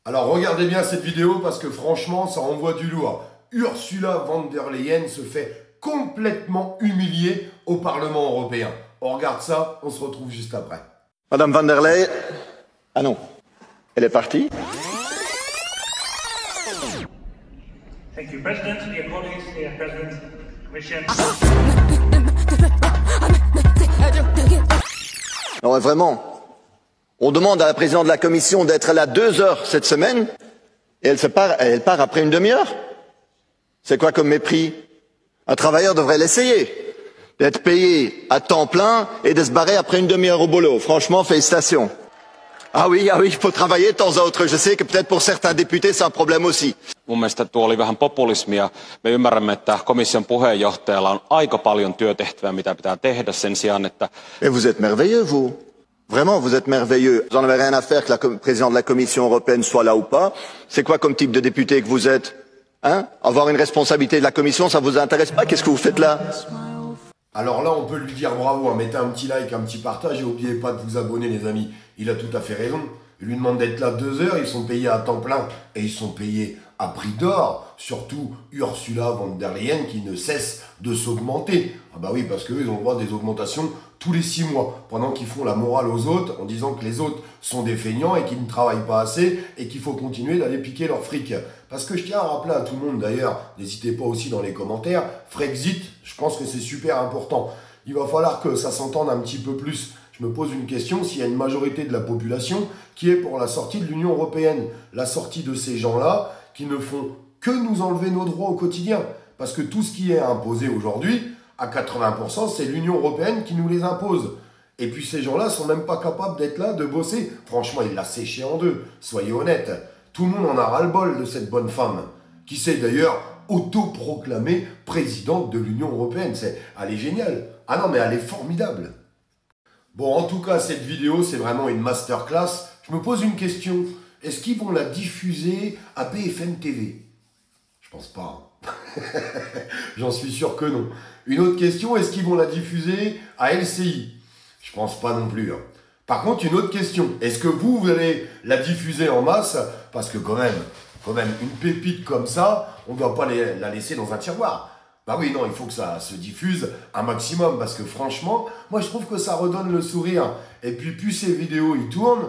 Alors regardez bien cette vidéo parce que franchement, ça envoie du lourd. Ursula von der Leyen se fait complètement humilier au Parlement européen. On regarde ça, on se retrouve juste après. Madame von der Leyen... Ah non, elle est partie. Thank you, President. Dear colleagues, dear President, Commission. Non, mais vraiment, on demande à la présidente de la Commission d'être là 2 heures cette semaine, et elle part après une demi-heure. C'est quoi comme mépris? Un travailleur devrait l'essayer, d'être payé à temps plein et de se barrer après une demi-heure au boulot. Franchement, félicitations. Ah oui, il faut travailler de temps à autre. Je sais que peut-être pour certains députés, c'est un problème aussi. Mun mielestä tuo oli vähän populismia. Me ymmärrämme, että komission puheenjohtajalla on aika paljon työtehtävää, mitä pitää tehdä sen sijaan, että... Et vous êtes merveilleux, vous. Vraiment, vous êtes merveilleux. Vous n'en avez rien à faire que le président de la Commission européenne soit là ou pas. C'est quoi comme type de député que vous êtes? Hein? Avoir une responsabilité de la Commission, ça vous intéresse pas? Qu'est-ce que vous faites là? Alors là, on peut lui dire bravo, hein. Mettez un petit like, un petit partage et n'oubliez pas de vous abonner les amis. Il a tout à fait raison. Il lui demande d'être là 2 heures, ils sont payés à temps plein et ils sont payés à prix d'or. Surtout Ursula von der Leyen qui ne cesse de s'augmenter. Ah bah oui, parce qu'eux, ils ont le droit à des augmentations tous les 6 mois, pendant qu'ils font la morale aux autres en disant que les autres sont des feignants et qu'ils ne travaillent pas assez et qu'il faut continuer d'aller piquer leur fric. Parce que je tiens à rappeler à tout le monde d'ailleurs, n'hésitez pas aussi dans les commentaires, Frexit, je pense que c'est super important. Il va falloir que ça s'entende un petit peu plus. Je me pose une question, s'il y a une majorité de la population qui est pour la sortie de l'Union européenne, la sortie de ces gens-là qui ne font que nous enlever nos droits au quotidien. Parce que tout ce qui est imposé aujourd'hui, à 80%, c'est l'Union européenne qui nous les impose. Et puis ces gens-là sont même pas capables d'être là, de bosser. Franchement, il l'a séché en deux, soyez honnêtes. Tout le monde en a ras-le-bol de cette bonne femme, qui s'est d'ailleurs autoproclamée présidente de l'Union européenne. Elle est géniale. Ah non, mais elle est formidable. Bon, en tout cas, cette vidéo, c'est vraiment une masterclass. Je me pose une question. Est-ce qu'ils vont la diffuser à BFM TV? Je pense pas. J'en suis sûr que non. Une autre question, est-ce qu'ils vont la diffuser à LCI? Je pense pas non plus. Par contre, une autre question. Est-ce que vous allez la diffuser en masse? Parce que quand même, une pépite comme ça, on ne doit pas la laisser dans un tiroir. Bah oui, non, il faut que ça se diffuse un maximum. Parce que franchement, moi je trouve que ça redonne le sourire. Et puis, plus ces vidéos y tournent,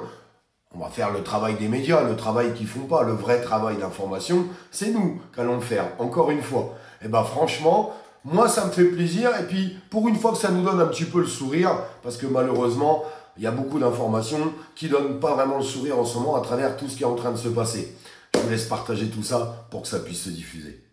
on va faire le travail des médias, le travail qu'ils font pas, le vrai travail d'information, c'est nous qu'allons le faire, encore une fois. Et bah franchement, moi ça me fait plaisir, et puis pour une fois que ça nous donne un petit peu le sourire, parce que malheureusement, il y a beaucoup d'informations qui ne donnent pas vraiment le sourire en ce moment à travers tout ce qui est en train de se passer. Je vous laisse partager tout ça pour que ça puisse se diffuser.